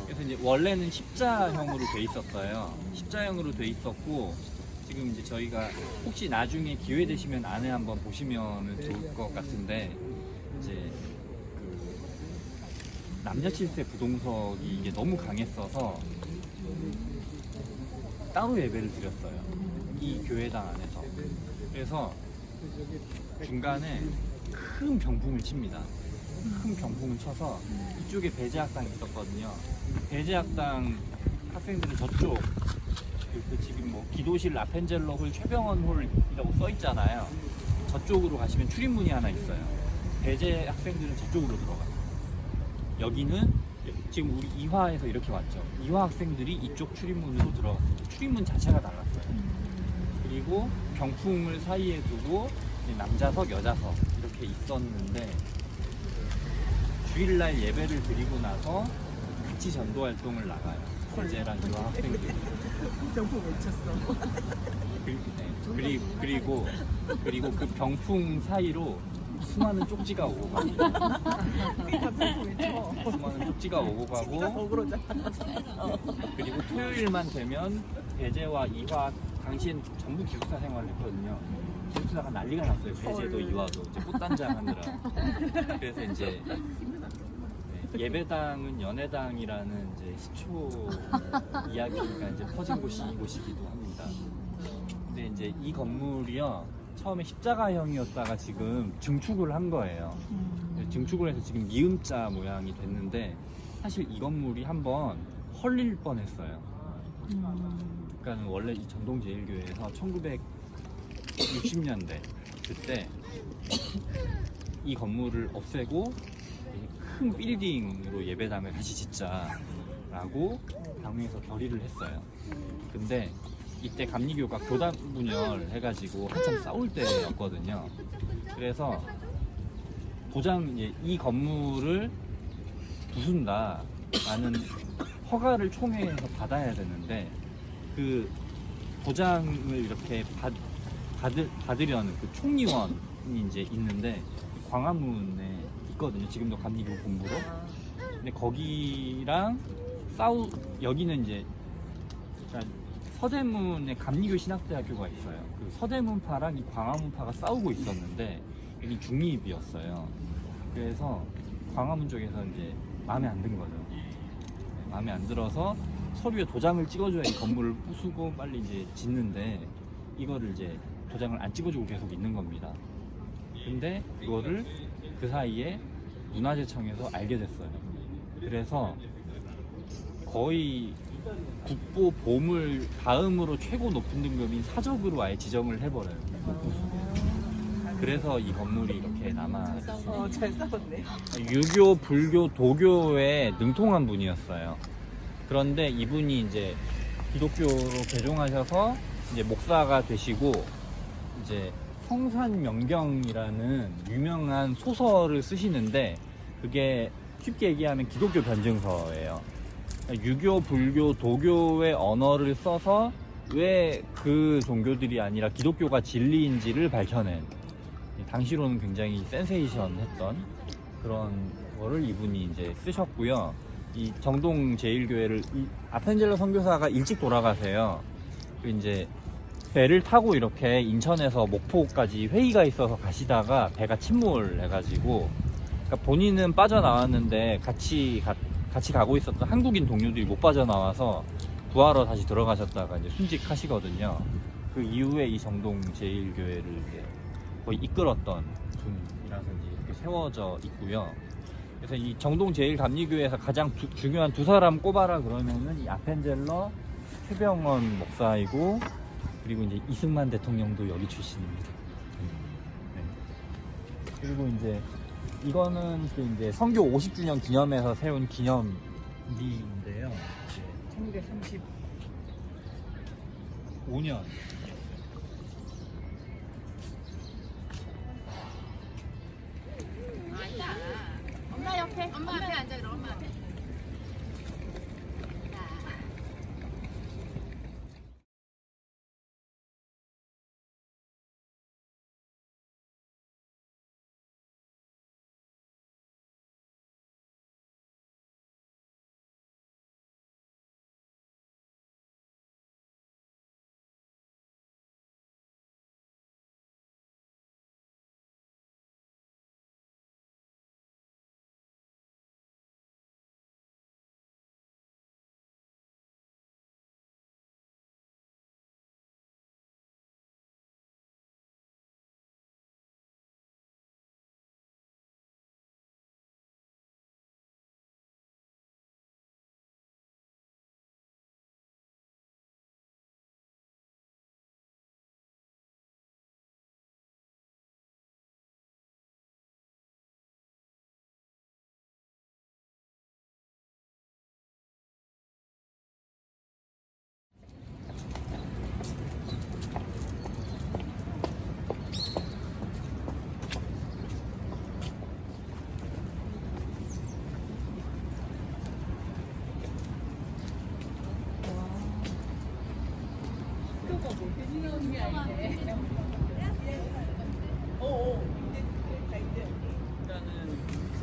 그래서 이제 원래는 십자형으로 돼 있었어요. 십자형으로 돼 있었고, 지금 이제 저희가 혹시 나중에 기회 되시면 안에 한번 보시면 좋을 것 같은데, 이제 그 남녀 7세 부동석이 이게 너무 강했어서 따로 예배를 드렸어요. 이 교회당 안에서. 그래서 중간에 큰 병풍을 칩니다. 큰 병풍을 쳐서 이쪽에 배제학당이 있었거든요. 배제학당 학생들은 저쪽, 지금 뭐 기도실 라펜젤러 홀, 최병원 홀이라고 써 있잖아요. 저쪽으로 가시면 출입문이 하나 있어요. 배제 학생들은 저쪽으로 들어가요. 여기는 지금 우리 이화에서 이렇게 왔죠. 이화 학생들이 이쪽 출입문으로 들어갔어요. 출입문 자체가 달랐어요. 그리고 병풍을 사이에 두고 남자석, 여자석 이렇게 있었는데, 주일날 예배를 드리고 나서 같이 전도 활동을 나가요. 배제랑 이화 학생들이. 병풍 외쳤어. 그리고 그 병풍 사이로 수많은 쪽지가 오고 갑니다. 수많은 쪽지가 오고 가고, 그리고 토요일만 되면 배제와 이화, 당시엔 전부 기숙사 생활을 했거든요. 기숙사가 난리가 났어요. 배제도 이화도 이제 꽃단장 하느라. 그래서 이제 예배당은 연회당이라는 이제 시초 이야기가 이제 퍼진 곳이 이곳이기도 합니다. 근데 이제 이 건물이요, 처음에 십자가형이었다가 지금 증축을 한 거예요. 증축을 해서 지금 미음자 모양이 됐는데, 사실 이 건물이 한번 헐릴 뻔했어요. 그러니까 원래 이 전동제일교회에서 1960년대 그때 이 건물을 없애고 큰 빌딩으로 예배당을 다시 짓자라고 당회에서 결의를 했어요. 근데 이때 감리교가 교단 분열 해가지고 한참 싸울 때였거든요. 그래서 이 건물을 부순다라는 허가를 총회에서 받아야 되는데, 그 도장을 이렇게 받으려는 그 총리원이 이제 있는데, 광화문에 있거든요. 지금도 감리교 본부로. 아, 근데 거기랑 여기는 이제 그러니까 서대문에 감리교 신학대학교가 있어요. 그 서대문파랑 이 광화문파가 싸우고 있었는데 여기 중립이었어요. 그래서 광화문 쪽에서 이제 마음에 안 든 거죠. 네, 마음에 안 들어서 서류에 도장을 찍어줘야 이 건물을 부수고 빨리 이제 짓는데 이거를 이제 도장을 안 찍어주고 계속 있는 겁니다. 근데 그거를 그 사이에 문화재청에서 알게 됐어요. 그래서 거의 국보 보물 다음으로 최고 높은 등급인 사적으로 아예 지정을 해버려요. 그래서 이 건물이 이렇게 남아. 잘 싸웠네. 유교, 불교, 도교에 능통한 분이었어요. 그런데 이분이 이제 기독교로 개종하셔서 이제 목사가 되시고 이제 성산명경이라는 유명한 소설을 쓰시는데 그게 쉽게 얘기하면 기독교 변증서예요. 유교, 불교, 도교의 언어를 써서 왜 그 종교들이 아니라 기독교가 진리인지를 밝혀낸 당시로는 굉장히 센세이션했던 그런 거를 이분이 이제 쓰셨고요. 이 정동 제일교회를 이 아펜젤러 선교사가 일찍 돌아가세요. 이제 배를 타고 이렇게 인천에서 목포까지 회의가 있어서 가시다가 배가 침몰해가지고 그러니까 본인은 빠져나왔는데 같이 가고 있었던 한국인 동료들이 못 빠져나와서 구하러 다시 들어가셨다가 이제 순직하시거든요. 그 이후에 이 정동 제일교회를 이제 거의 이끌었던 분이라서 이제 이렇게 세워져 있고요. 그래서 이 정동 제일 감리교회에서 가장 중요한 두 사람 꼽아라 그러면은 이 아펜젤러 최병원 목사이고 그리고 이제 이승만 대통령도 여기 출신입니다. 네. 그리고 이제 이거는 그 이제 선교 50주년 기념해서 세운 기념비인데요. 1935년. 엄마 옆에. 엄마 앞에 앉아 그럼 엄마 앞에.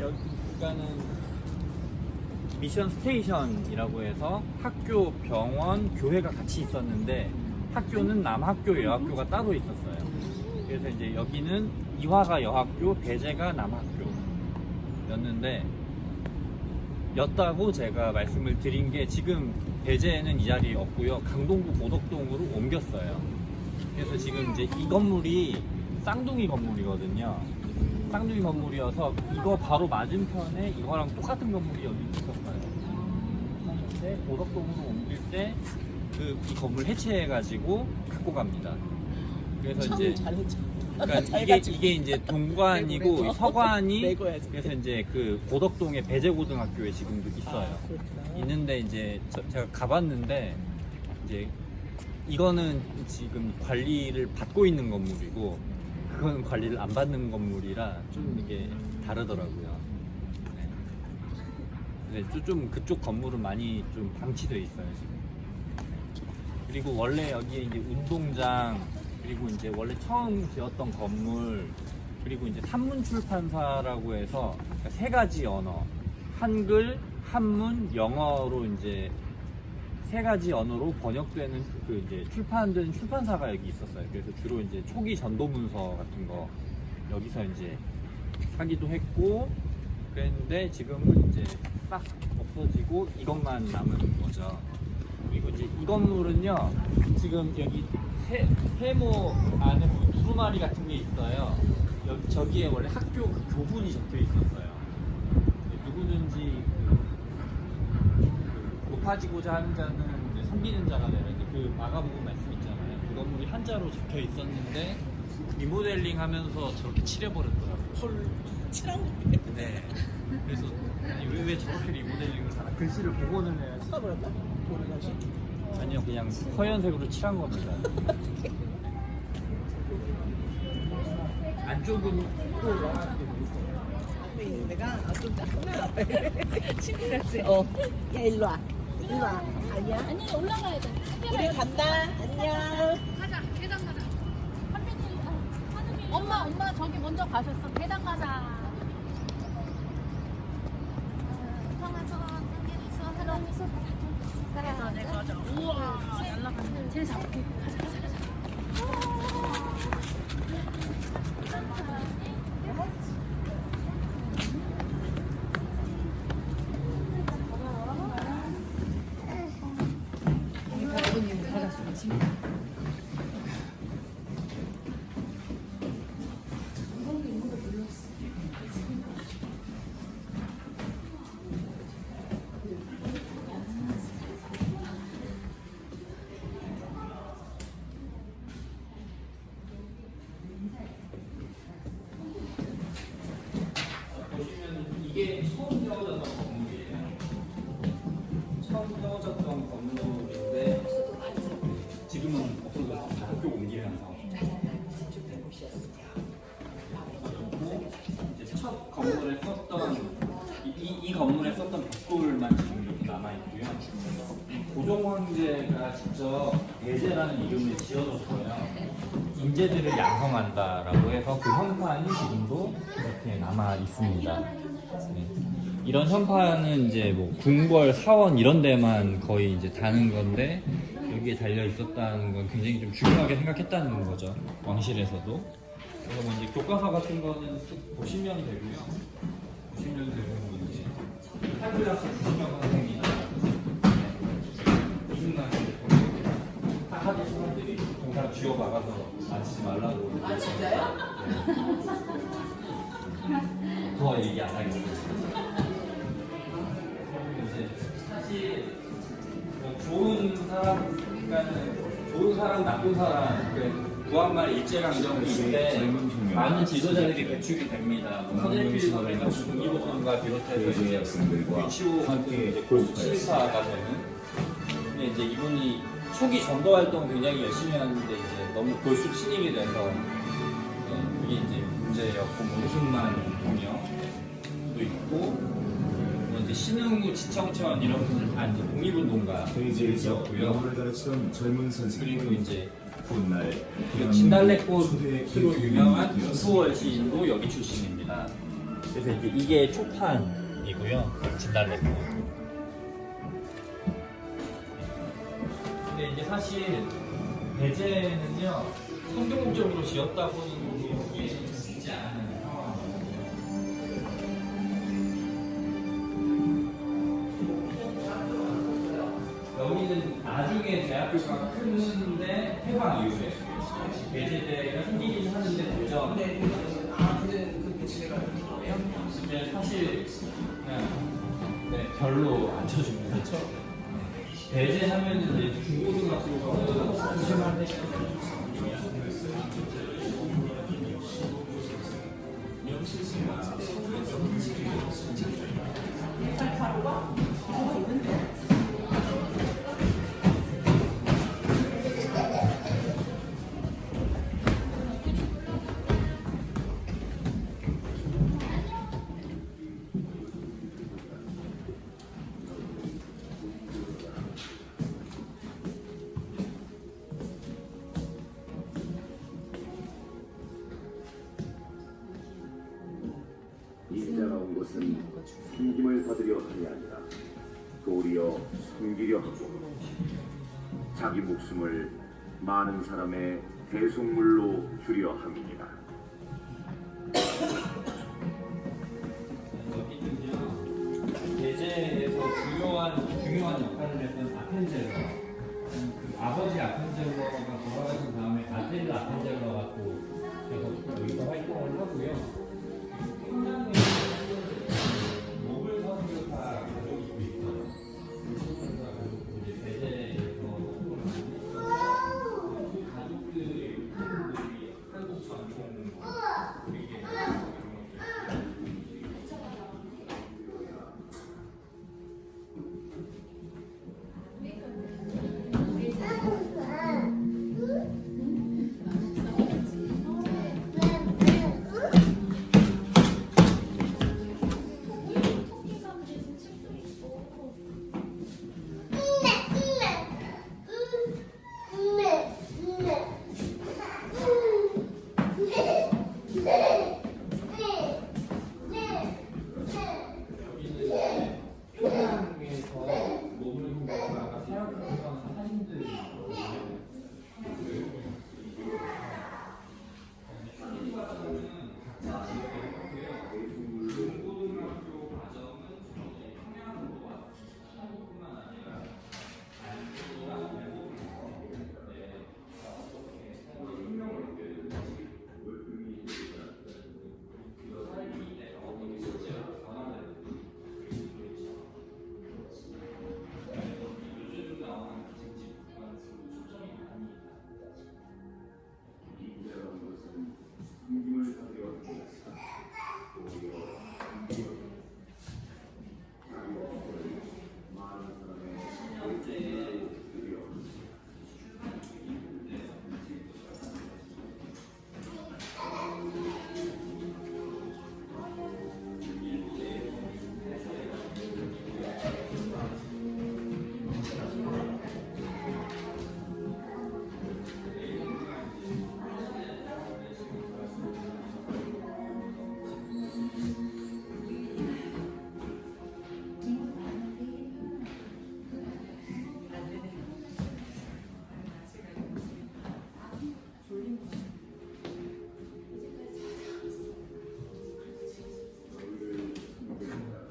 여기가는 미션 스테이션이라고 해서 학교, 병원, 교회가 같이 있었는데 학교는 남학교, 여학교가 따로 있었어요. 그래서 이제 여기는 이화가 여학교, 배재가 남학교였는데 였다고 제가 말씀을 드린 게 지금 배재는 이 자리에 없고요. 강동구 고덕동으로 옮겼어요. 그래서 지금 이제 이 건물이 쌍둥이 건물이거든요. 쌍둥이 건물이어서 이거 바로 맞은편에 이거랑 똑같은 건물이 여기 있었어요. 근데 고덕동으로 옮길 때 이 건물 해체해가지고 갖고 갑니다. 그래서 이제 그러니까 이게 이제 동관이고 내고. 서관이 내고야지. 그래서 이제 그 고덕동의 배재고등학교에 지금도 있어요. 그렇구나. 있는데 이제 제가 가봤는데 이제 이거는 지금 관리를 받고 있는 건물이고 그건 관리를 안 받는 건물이라 좀 이게 다르더라고요. 네. 근데 좀 그쪽 건물은 많이 좀 방치되어 있어요 지금. 그리고 원래 여기에 이제 운동장 그리고 이제 원래 처음 지었던 건물 그리고 이제 산문 출판사라고 해서 세 가지 언어, 한글, 한문, 영어로 이제 세 가지 언어로 번역되는 그 이제 출판된 출판사가 여기 있었어요. 그래서 주로 이제 초기 전도문서 같은 거 여기서 이제 하기도 했고 그랬는데 지금은 이제 싹 없어지고 이것만 남은 거죠. 그리고 이제 이 건물은요, 지금 여기 세모 안에 보면 두루마리 같은 게 있어요. 여기 저기에 원래 학교 그 교분이 적혀 있었어요. 누구든지 높아지고자 하는 자는 섬기는 자가 되는 그 마가복음 말씀 있잖아요. 그 건물이 한자로 적혀 있었는데 리모델링 하면서 저렇게 칠해버렸더라고요. 헐, 칠한 거 네. 그래서 아니, 왜 저렇게 리모델링을 하나? 글씨를 복원을 해야지. 쳐버렸다? 몰라서. 아니요, 그냥 허연색으로 칠한 겁니다. 안쪽은 또 앞에 있는 데가 좀 작구나. 친구 같지? 야, 일로 와. 일로 와. 아니야? 아니 올라가야 돼. 우리 간다. 안녕. 가자. 계단 가자. 엄마 저기 먼저 가셨어. 계단 가자. 우와, 날라갔네. 쟤 잡을게. 가자, 가자, 가자. 이게 처음 세워졌던 건물이에요. 처음 세워졌던 건물인데 지금은 없어졌어요. 학교 옮기면서. 그리고 이제 첫 건물에 썼던 이 건물에 썼던 벽돌만 지금 이렇게 남아 있고요. 고종 황제가 직접 예제라는 이름을 지어줬어요. 인재들을 양성한다라고 해서 그 현판이 지금도 이렇게 남아 있습니다. 네. 이런 현판은 이제 뭐 궁궐, 사원 이런 데만 거의 이제 다는 건데 여기에 달려 있었다는 건 굉장히 좀 중요하게 생각했다는 거죠. 왕실에서도. 그래서 뭐 이제 교과서 같은 거는 보시면 되고요. 보시면 되고 이제 탈불학교 90명 선생님 이승만 딱 하도 사람들이 동상 쥐어 박아서 앉히지 말라고. 아, 진짜요? 더 얘기 안 하겠어요. 이제 사실 뭐 좋은 사람, 그러니까는 좋은 사람, 나쁜 사람, 그 구한말 일제강점기인데 많은 지도자들이 배출이 됩니다. 서대필 선생과 중기보선과 비롯해서 이제 유치호 같은 이제 골수 실사가 되는. 근데 이제 이분이 초기 전도 활동 굉장히 열심히 하는데 이제 너무 골수 신임이 돼서 그게 이제 문제였고, 오승만 동역도 있고, 뭐 이제 신흥우, 지청천 이런 분들 다 이제 페이지에서 독립운동가였고요. 영어를 가르치던 젊은 선생님 그리고 이제 훗날 그 진달래꽃으로 유명한 이소월 시인도 여기 출신입니다. 그래서 이게 초판이고요. 진달래꽃. 근데 이제 사실 배제는요 선교 목적으로 지었다고는 이게 쉽지 않은 상황이에요. 여기는 나중에 대학교가 크는데 해방 이후에 배제대가 생기긴 하는데 도전. 아, 그렇게 지내가는 거예요? 근데 사실 그냥 별로 안 쳐줍니다. 그렇죠? 배제하면은 이제 중고등학교가 조심한데. 나온 것은 숨김을 받으려 함이 아니라 도리어 숨기려 하고 자기 목숨을 많은 사람의 대속물로 주려 함이니라. 제재에서 중요한 역할을 했던 아펜젤러, 그 아버지 아펜젤러가 돌아가신 다음에 아테일 아펜젤러가 또 계속 여기서 활동을 하고요. 굉장히 노블 선수 다 가지고 있어요. 노블 다 가지고 이제 제재에서 활동을 하는데 가족들이 한국 전통 되게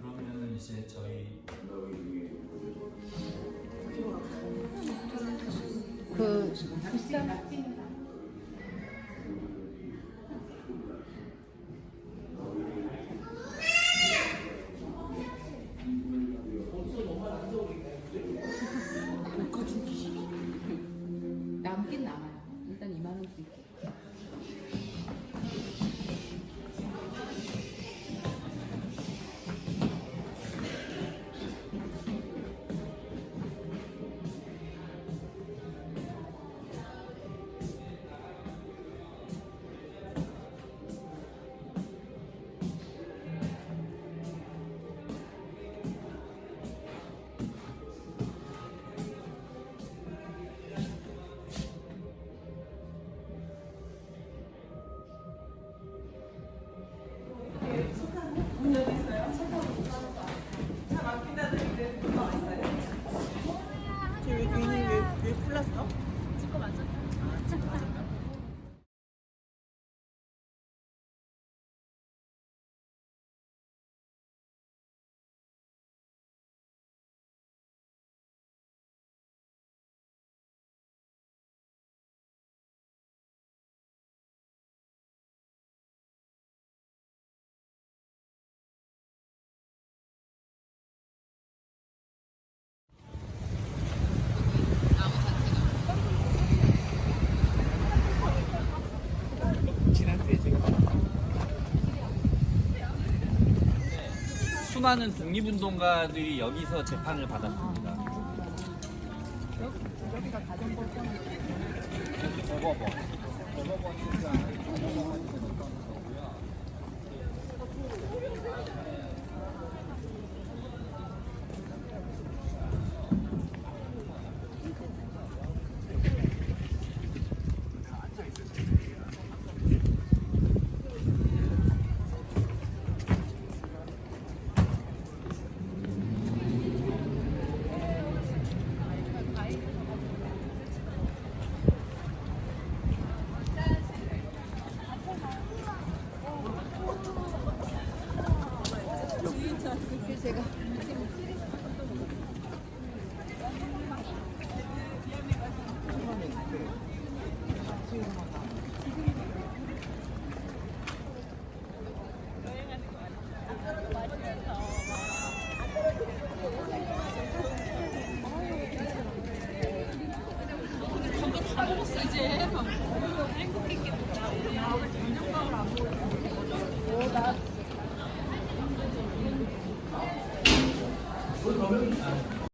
그러면은 이제 저희 남긴 남아요. 일단 2만 원 드릴게요. 왜 불렀어? 수많은 독립운동가들이 여기서 재판을 받았습니다. 여기가 가장 꼴찌는 대법원. 대법원 다 먹었어 이제. 행복했겠다.